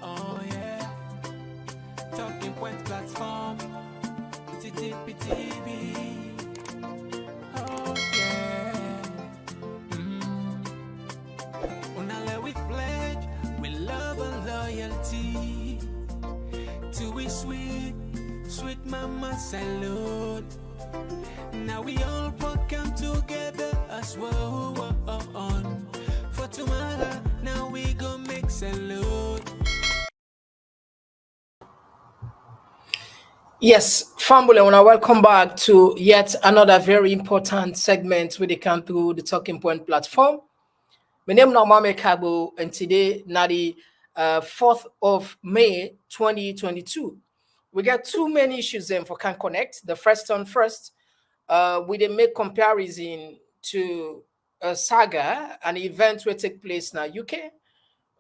Oh yeah, talking point platform, TTPTV. Oh yeah, Unale we pledge with love and loyalty to we sweet, sweet mama salute. Now we all come together as one. For tomorrow, now we go make salute. Yes, family, I want to welcome back to yet another very important segment we come through the Talking Point platform. My name is Mame Kabo, and today, na the 4th of May 2022. We got too many issues then for Can Connect. The first one first, we dey make comparison to a saga, an event will take place in the UK.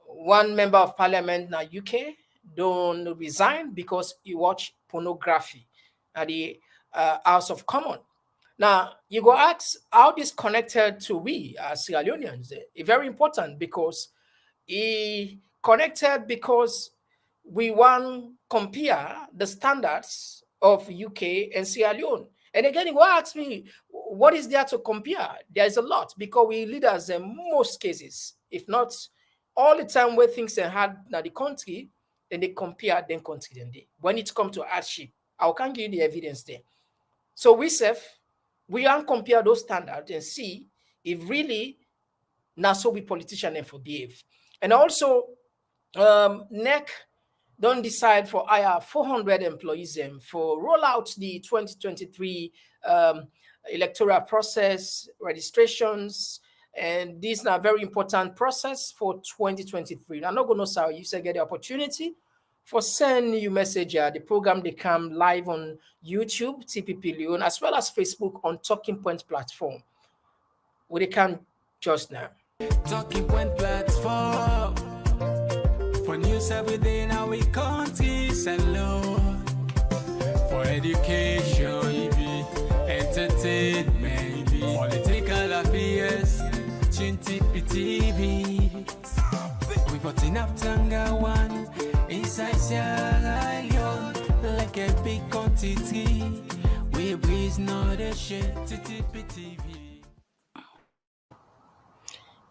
One member of parliament in the UK don't resign because he watched pornography at the House of Commons. Now, you go ask how this connected to we as Sierra Leoneans. It's very important because he connected because we want compare the standards of UK and Sierra Leone. And again, he will ask me, what is there to compare? There is a lot because we leaders in most cases, if not all the time where things are hard in the country, then they compare them country then they. When it comes to hardship, I can give you the evidence there. So we can compare those standards and see if really now so we politician and for behave. And also NEC don't decide for hire 400 employees for roll out the 2023 electoral process registrations, and this is a very important process for 2023. I'm not going to say you say get the opportunity for send you message. The program they come live on YouTube, TPP Leone, as well as Facebook on Talking Point platform. Where they can just now. Talking Point platform for news every day now we country salute for education, entertainment, political affairs, TTPTV. We got enough Tanga one inside Sierra Leone like a big quantity. We breeze not a shit, TTPTV.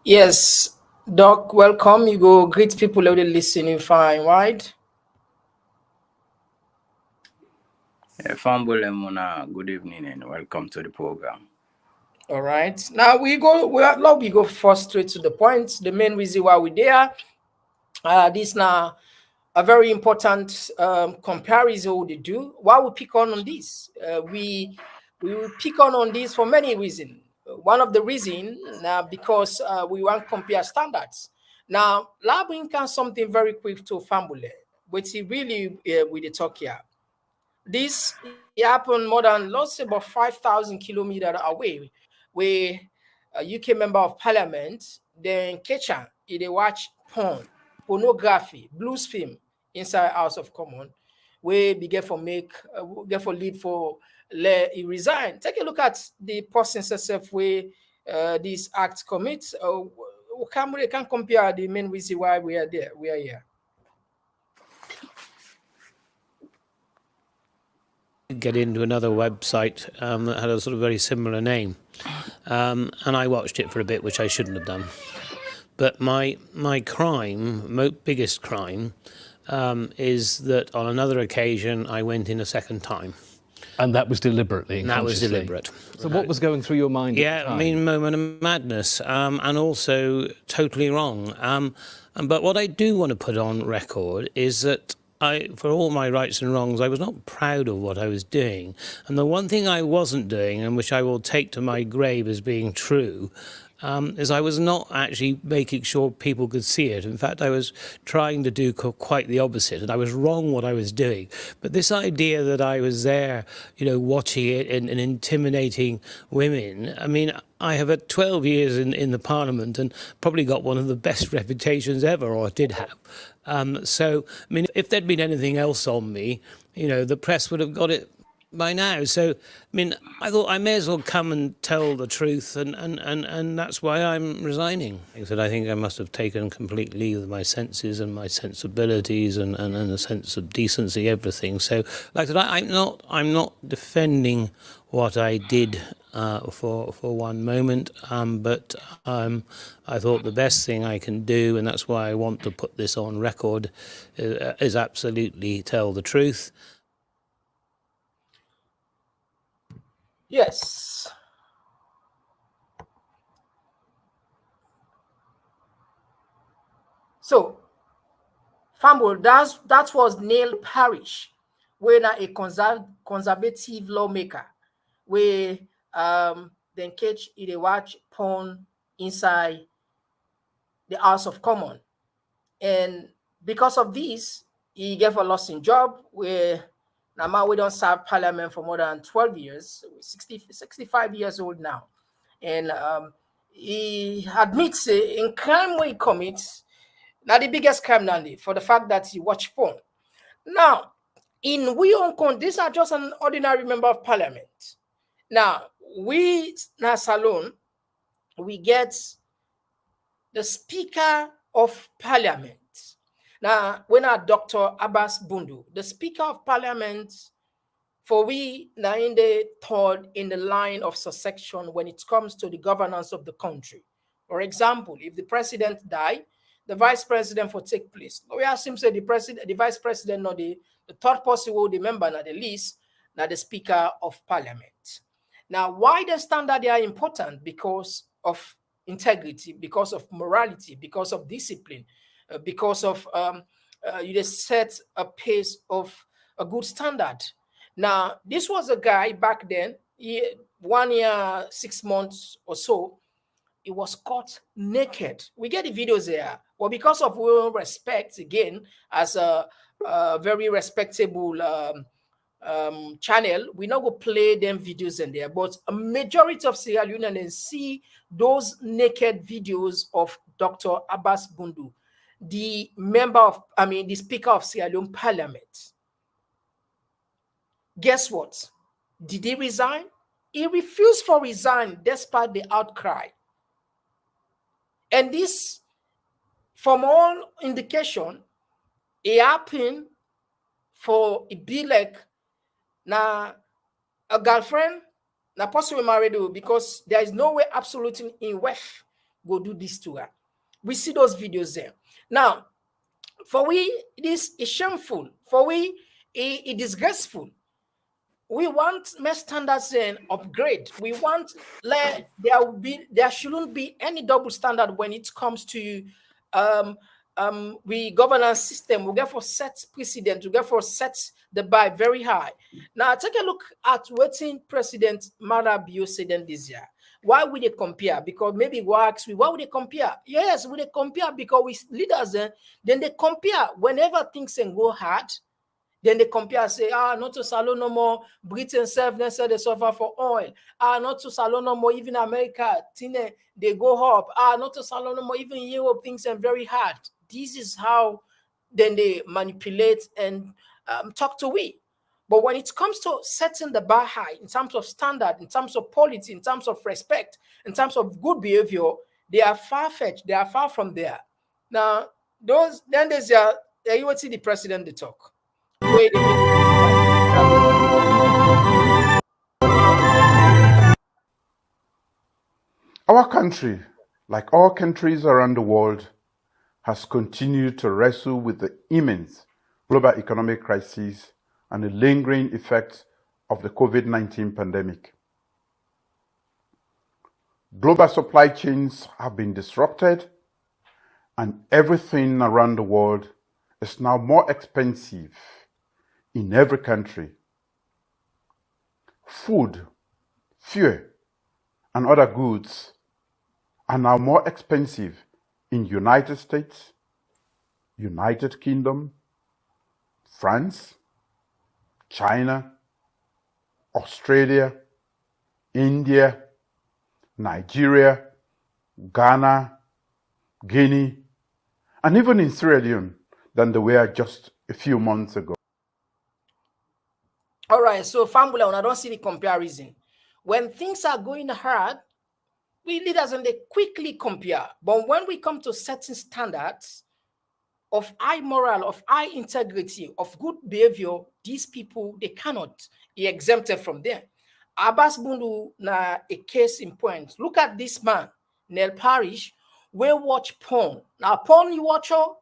Yes, Doc, welcome. You go greet people already listening fine, right? Fambule Mona, good evening and welcome to the program. All right. Now we go first straight to the point. The main reason why we're there. This now a very important comparison they do. Why we pick on this? We will pick on this for many reasons. One of the reasons now because we want to compare standards. Now, Labin can something very quick to Fambule, which he really with the talk here. This happened more than lots about 5,000 kilometers away, where a UK member of parliament then Kecha they watch pornography, blues film inside House of Commons, where we get for lead for he resign. Take a look at the process itself where this act commits. We can compare the main reason why we are there. We are here. Get into another website that had a sort of very similar name, and I watched it for a bit, which I shouldn't have done. But my biggest crime, is that on another occasion I went in a second time. And that was deliberately? That was deliberate. So what was going through your mind at the time? I mean, moment of madness, and also totally wrong. But what I do want to put on record is that for all my rights and wrongs, I was not proud of what I was doing. And the one thing I wasn't doing, and which I will take to my grave as being true, is I was not actually making sure people could see it. In fact, I was trying to do quite the opposite, and I was wrong what I was doing. But this idea that I was there, watching it and intimidating women, I mean, I have had 12 years in the parliament and probably got one of the best reputations ever, or did have. So, I mean, if there'd been anything else on me, the press would have got it by now. So, I mean, I thought I may as well come and tell the truth, and that's why I'm resigning. Like I said, I think I must have taken complete leave of my senses and my sensibilities and a sense of decency, everything. So, like I said, I'm not defending what I did for one moment, but I thought the best thing I can do, and that's why I want to put this on record, is absolutely tell the truth. Yes. So, Famble, that was Neil Parrish, where now a conservative lawmaker, where then catch it watch porn inside the House of Commons. And because of this, he gave a loss in job where now we don't serve parliament for more than 12 years, 65 years old now. And he admits in crime where he commits, now the biggest crime now for the fact that he watched porn. Now, in we Hong Kong, these are just an ordinary member of parliament. Now, we now Salon, we get the Speaker of Parliament. Now, when our Dr. Abass Bundu, the Speaker of Parliament, for we now in the third in the line of succession when it comes to the governance of the country. For example, if the president die, the vice president will take place. We assume say the vice president, not the third person will the member not the least, not the Speaker of Parliament. Now, why the standard they are important? Because of integrity, because of morality, because of discipline, because of you just set a pace of a good standard. Now, this was a guy back then, 1 year, 6 months or so, he was caught naked. We get the videos there. Well, because of respect, again, as a very respectable channel, we not go play them videos in there, but a majority of Sierra Leoneans see those naked videos of Dr. Abass Bundu, the the Speaker of Sierra Leone Parliament. Guess what? Did he resign? He refused for resign despite the outcry. And this, from all indication, it happened for it be like now a girlfriend, now possibly married because there is no way absolutely in West go do this to her. We see those videos there. Now, for we, this is shameful. For we, it is disgraceful. We want more standards and upgrade. We want there shouldn't be any double standard when it comes to we governance system. We get for set precedent. We get for set the bar very high. Now take a look at what President Marabio said this year. Why would they compare? Because maybe why would they compare? Yes, would they compare because we leaders then they compare whenever things can go hard. Then they compare, say, not to Salon no more. Britain self, they say they suffer for oil. Not to Salon no more. Even America, they go up. Not to Salon no more. Even Europe, things are very hard. This is how then they manipulate and talk to we. But when it comes to setting the bar high in terms of standard, in terms of polity, in terms of respect, in terms of good behavior, they are far-fetched. They are far from there. Now, then there's you will see the president they talk. Our country, like all countries around the world, has continued to wrestle with the immense global economic crisis and the lingering effects of the COVID-19 pandemic. Global supply chains have been disrupted, and everything around the world is now more expensive in every country. Food, fuel, and other goods are now more expensive in United States, United Kingdom, France, China, Australia, India, Nigeria, Ghana, Guinea, and even in Sierra Leone than they were just a few months ago. All right, so Fambula, when I don't see the comparison. When things are going hard, we leaders and they quickly compare. But when we come to certain standards of high moral, of high integrity, of good behavior, these people they cannot be exempted from them. Abass Bundu na a case in point. Look at this man, Nel Parish, we watch porn. Now porn you watch or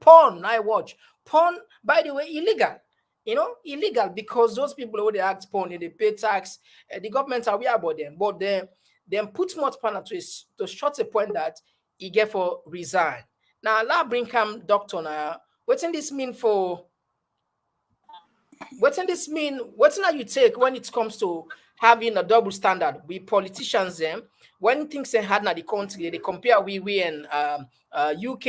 porn I watch. Porn, by the way, illegal. You know, illegal because those people who they act porn, they pay tax. The government are aware about them, but then put much panel to short a point that he get for resign. Now, la bring come doctor now. What's this mean for? What's this mean? What's now you take when it comes to having a double standard? We politicians them when things are hard in the country, they compare we and UK,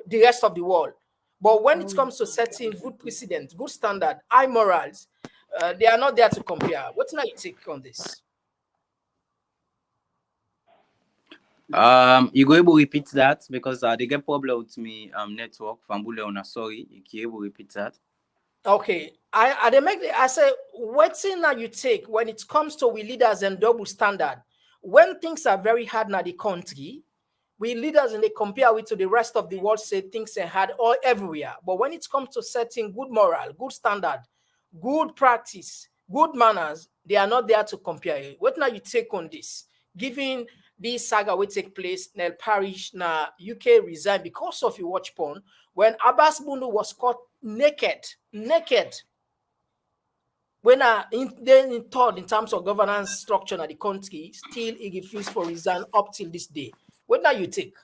the rest of the world. But when it comes to setting good precedent, good standard, high morals, they are not there to compare. What's now you take on this? You go able to repeat that because they get problem with me network from Leone. Sorry, you can able to repeat that. Okay, I say what thing now you take when it comes to we leaders and double standard. When things are very hard in the country, we leaders and they compare with to the rest of the world say things are hard all everywhere. But when it comes to setting good moral, good standard, good practice, good manners, they are not there to compare. What now you take on this? Given this saga will take place, Nel Parish na UK resigned because of you watch porn. When Abass Bundu was caught naked, when in thought in terms of governance structure of the country, still he refused for resign up till this day. What now you take?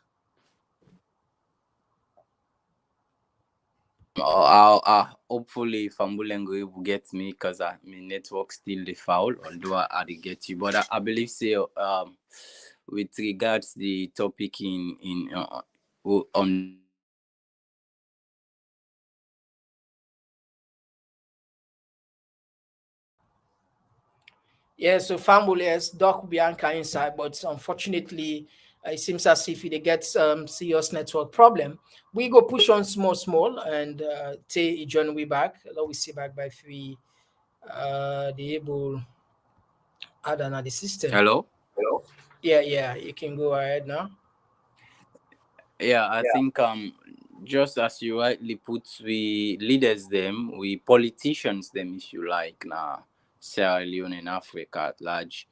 Hopefully Fambulengo will get me because my network still the foul, although I did get you. But I believe with regards the topic on Yeah, so Fambul, yes, Doc Bianca inside, but unfortunately, it seems as if they get some serious network problem. We go push on small, and take John we back. Let we see back by three. The able add another system. hello. Yeah, you can go ahead now. Yeah, I think just as you rightly put, we leaders them, we politicians them, if you like, now Sierra Leone in Africa at large.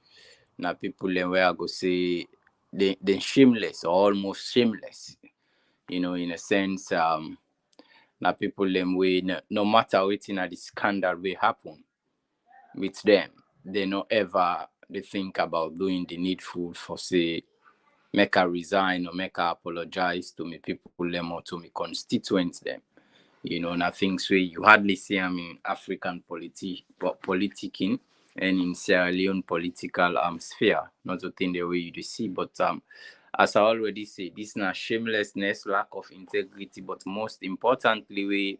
Now people them where I go say they shameless or almost shameless, in a sense. Now people them way no matter what in the scandal will happen with them, they no ever they think about doing the needful for say make her resign or make her apologize to me people them or to me constituents them. Na things where you hardly see them in African politicking and in Sierra Leone political sphere. Not the thing the way you do see, but as I already say, this not shamelessness, lack of integrity, but most importantly, we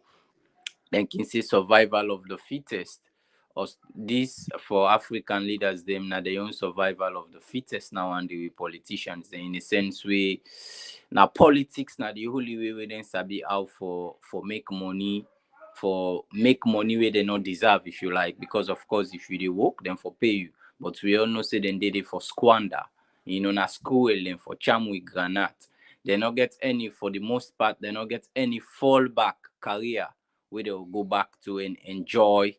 then can say survival of the fittest. Or this for African leaders, them now their own survival of the fittest now, and the politicians in a sense we now politics now the only way we then sabi how for make money, for make money where they not deserve, if you like, because of course if you dey work then for pay you, but we all know say then they dey for squander, na school then for charm with granite. They not get any, for the most part, they not get any fallback career where they'll go back to and enjoy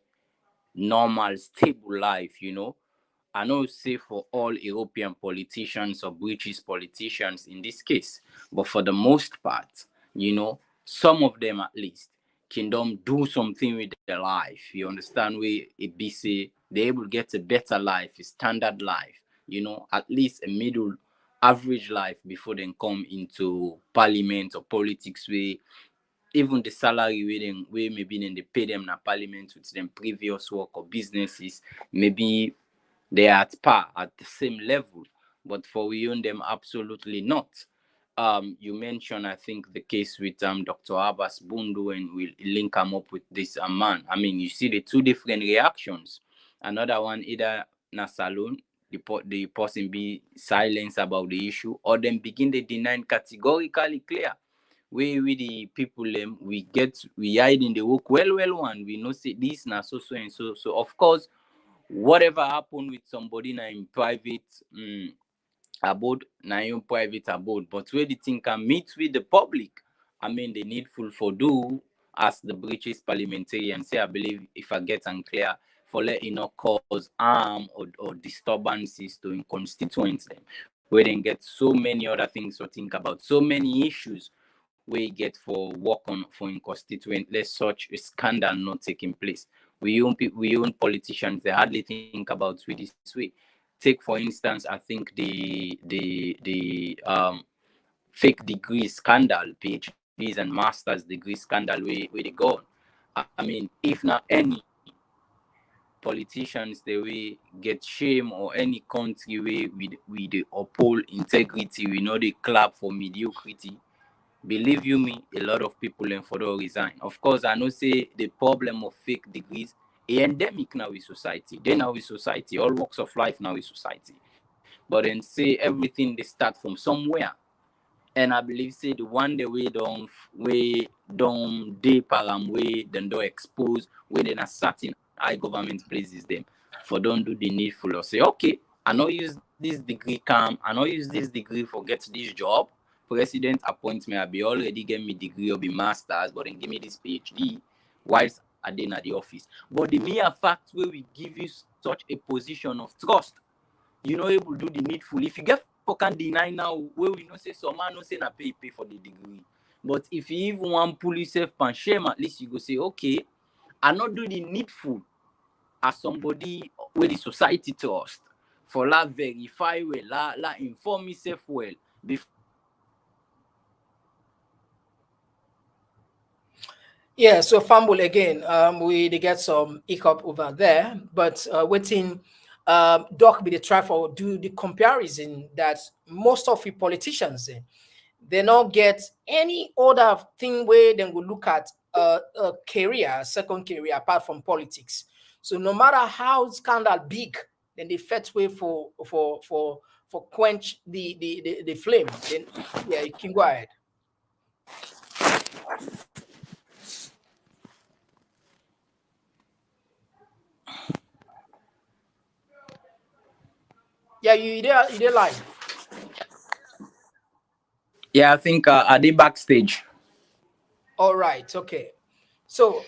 normal, stable life. I know say for all European politicians or British politicians in this case, but for the most part, some of them at least can do something with their life. You understand where it be say they able to get a better life, a standard life, at least a middle average life before they come into parliament or politics where even the salary we maybe then they pay them na parliament with them previous work or businesses, maybe they are at par at the same level, but for we own them absolutely not. You mentioned I think the case with Dr. Abass Bundu, and we'll link him up with this man. I mean, you see the two different reactions. Another one either na saloon, the person be silent about the issue, or then begin to deny categorically clear. we the people we hide in the work well and we know say this na so and so. So of course, whatever happen with somebody na in private abode, na in private abode, but where the thing can meet with the public, I mean the needful for do as the British parliamentarian say, I believe if I get unclear, for letting not cause harm or disturbances to in constituents them, where they get so many other things to think about, so many issues we get for work on for in constituent, let such a scandal not taking place. We own politicians, they hardly think about with this way. Take for instance, I think the fake degree scandal, PhDs and master's degree scandal where they go. I mean, if not any politicians they will get shame or any country where we the uphold integrity, we know they clap for mediocrity. Believe you me, a lot of people learn for the resign. Of course, I know say the problem of fake degrees endemic now in society. Then now in society, all walks of life now in society. But then say everything they start from somewhere. And I believe say the one day we don't param way then don't expose where then a certain high government places them for don't do the needful or say, okay, I know use this degree I know use this degree for get this job. President appoint me, I be already get me degree or be masters, but then give me this PhD whilst I did at the office. But the mere fact where we give you such a position of trust, you know able to do the needful. If you get can deny now where we know say some man no say na pay for the degree. But if you even want pull yourself pan shame, at least you go say, okay, I not do the needful as somebody where the society trust for la verify well, la inform myself well before. Yeah, so fumble again. We they get some hiccup over there, but waiting. Doc be the try for do the comparison that most of the politicians they not get any other thing where they will look at a career, second career apart from politics. So no matter how scandal big, then they fetch way for quench the flame. Then yeah, you can go ahead. Yeah, you did live. Yeah, I think I did backstage. All right, okay. So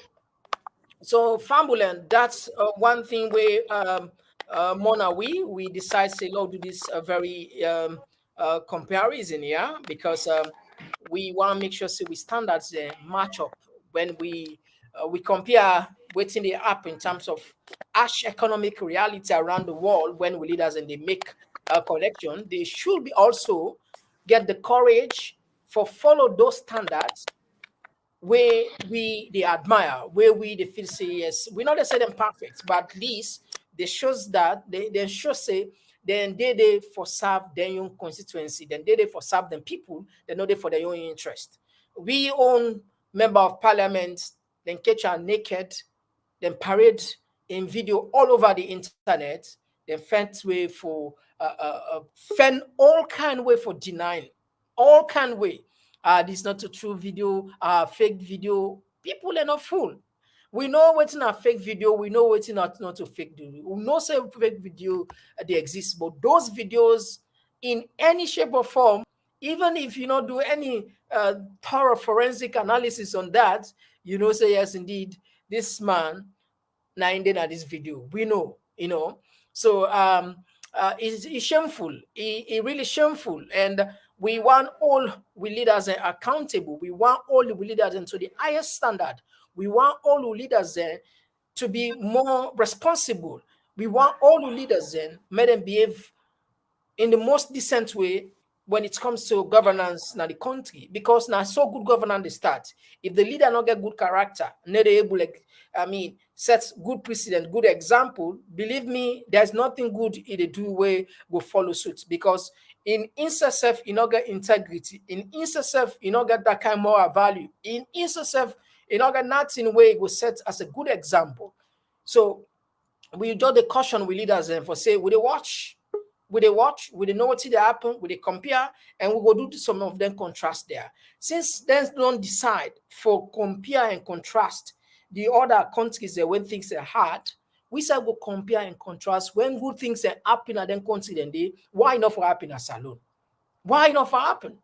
Fambulan, that's one thing where Mona we decide say, oh, do this very comparison, yeah, because we want to make sure say we standards match up when we compare waiting the app in terms of ash economic reality around the world when we leaders and they make a collection, they should be also get the courage for follow those standards where we they admire, where we they feel say yes, we not say them perfect, but at least they shows that they show say then they for serve their own constituency, then they for serve them people, they know they for their own interest. We own member of parliament, then catch our naked, then parade in video all over the internet, then fence way for fend all kind way for denying, all kind way. This is not a true video, fake video. People are not fool. We know what's not a fake video. We know what's not a fake video. We know say fake video they exist, but those videos in any shape or form, even if you not do any thorough forensic analysis on that, you know say yes indeed this man ending at this video. We know, you know. So it's shameful. It really shameful. And we want all we leaders accountable. We want all the leaders into the highest standard. We want all the leaders to be more responsible. We want all the leaders make them behave in the most decent way when it comes to governance in the country, because now so good governance they start. If the leader not get good character, not able like set good precedent, good example, believe me, there's nothing good in the do way will follow suit, because in self you not get integrity, in self you not get that kind of moral value, in self you not get nothing way will set as a good example. So we just the caution we leaders for say we watch We they watch, we they know what they happen, we they compare, and we go do some of them contrast there. Since then don't decide for compare and contrast the other countries when things are hard, we say go compare and contrast when good things are happen and then country then they why not for happen as alone? Why not for happen?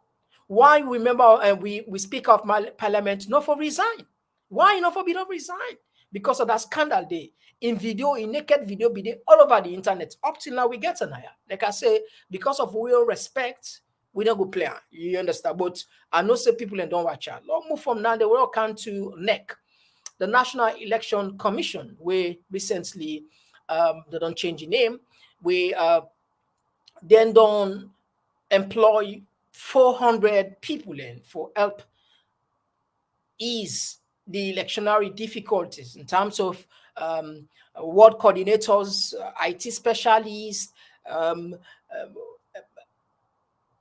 Why remember we speak of parliament not for resign? Why not for be not resign? Because of that scandal day in video, in naked video, be all over the internet. Up till now, we get an eye. Like I say, because of real respect, we don't go play. You understand? But I know say people and don't watch out. Long move from now, they will come to NEC, the National Election Commission, where recently they don't change the name. We then don't employ 400 people in for help ease the electionary difficulties in terms of ward coordinators, IT specialists,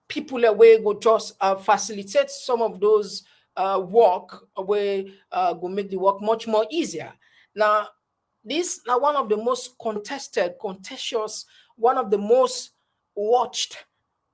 people away go just facilitate some of those work where go make the work much more easier. Now, this now one of the most contentious, one of the most watched,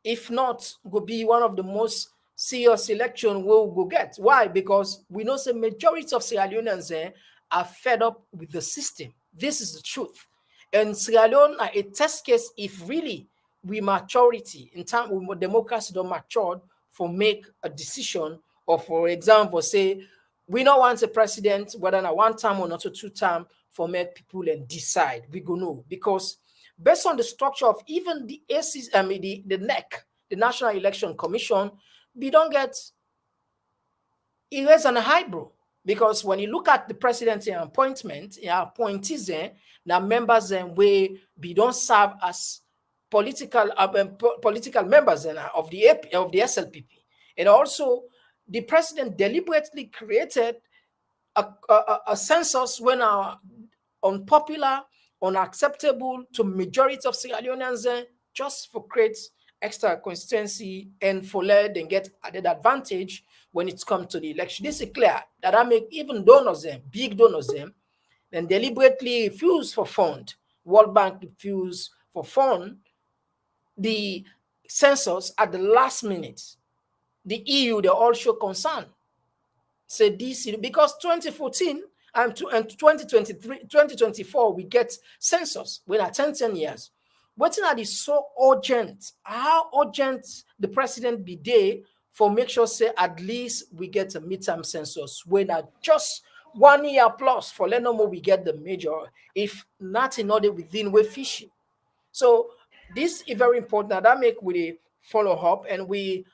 if not go be one of the most serious election we'll go get. Why? Because we know the majority of Sierra Leoneans are fed up with the system. This is the truth. And Sierra Leone are a test case if really we maturity in time when democracy don't mature for make a decision, or for example, say we don't want a president, whether not one time or not a two time, for make people and decide. We go know because based on the structure of even the ACs, I mean the NEC, the National Election Commission, we don't get erase and highbrow. Because when you look at the presidency appointment, appointees now members and we don't serve as political members of the SLPP. And also the president deliberately created a census when unpopular, unacceptable to majority of Sierra Leoneans just for create extra constituency and for let them get added advantage when it comes to the election. This is clear that I make even donors big donors then deliberately refuse for fund. World Bank refuse for fund the census at the last minute. The EU, they all show concern. Say this because 2014 and 2023, 2024, we get census. We are 10 years. What is so urgent? How urgent the president be there for make sure say at least we get a midterm census when at just 1 year plus for let no more we get the major, if not in order within we fishing. So this is very important that make we follow up and we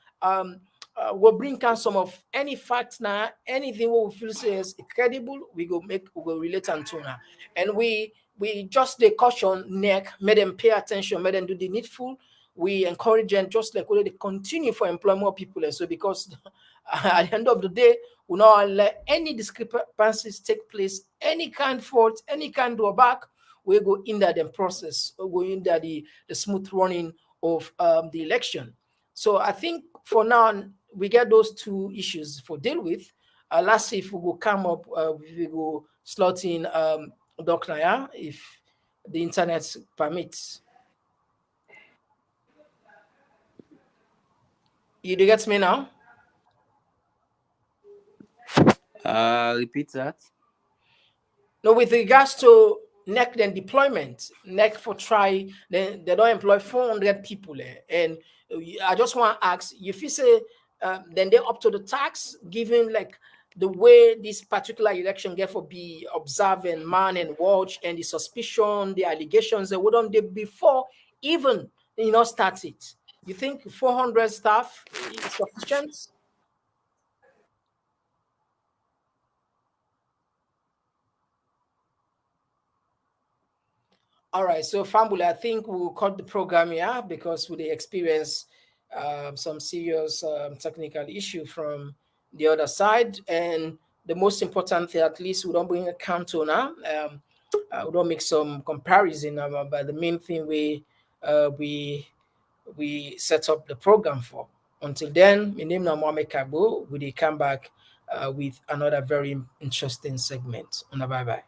will bring down some of any facts now, anything we feel says credible, we go relate and to now. And we just the caution neck, made them pay attention, made them do the needful. We encourage them just like they continue for employ more people. And so because at the end of the day, we not let any discrepancies take place, any kind fault, any kind drawback, we go in that process, we go in that the smooth running of the election. So I think for now we get those two issues for deal with. Let's see if we go come up, we go slot in Dr. Naya if the internet permits. You get me now? Repeat that. No, with regards to NEC then deployment, NEC for try, then they don't employ 400 people. And I just want to ask, if you say then they're up to the tax, given like the way this particular election get for be observed and man and watch and the suspicion, the allegations, that wouldn't they before even start it? You think 400 staff is sufficient? All right, so Fambula, I think we'll cut the program here because we experience some serious technical issue from the other side. And the most important thing, at least we don't bring a counter now. We don't make some comparison about the main thing we set up the program for. Until then, my name is Mohamed Kabo. We come back with another very interesting segment. Bye-bye.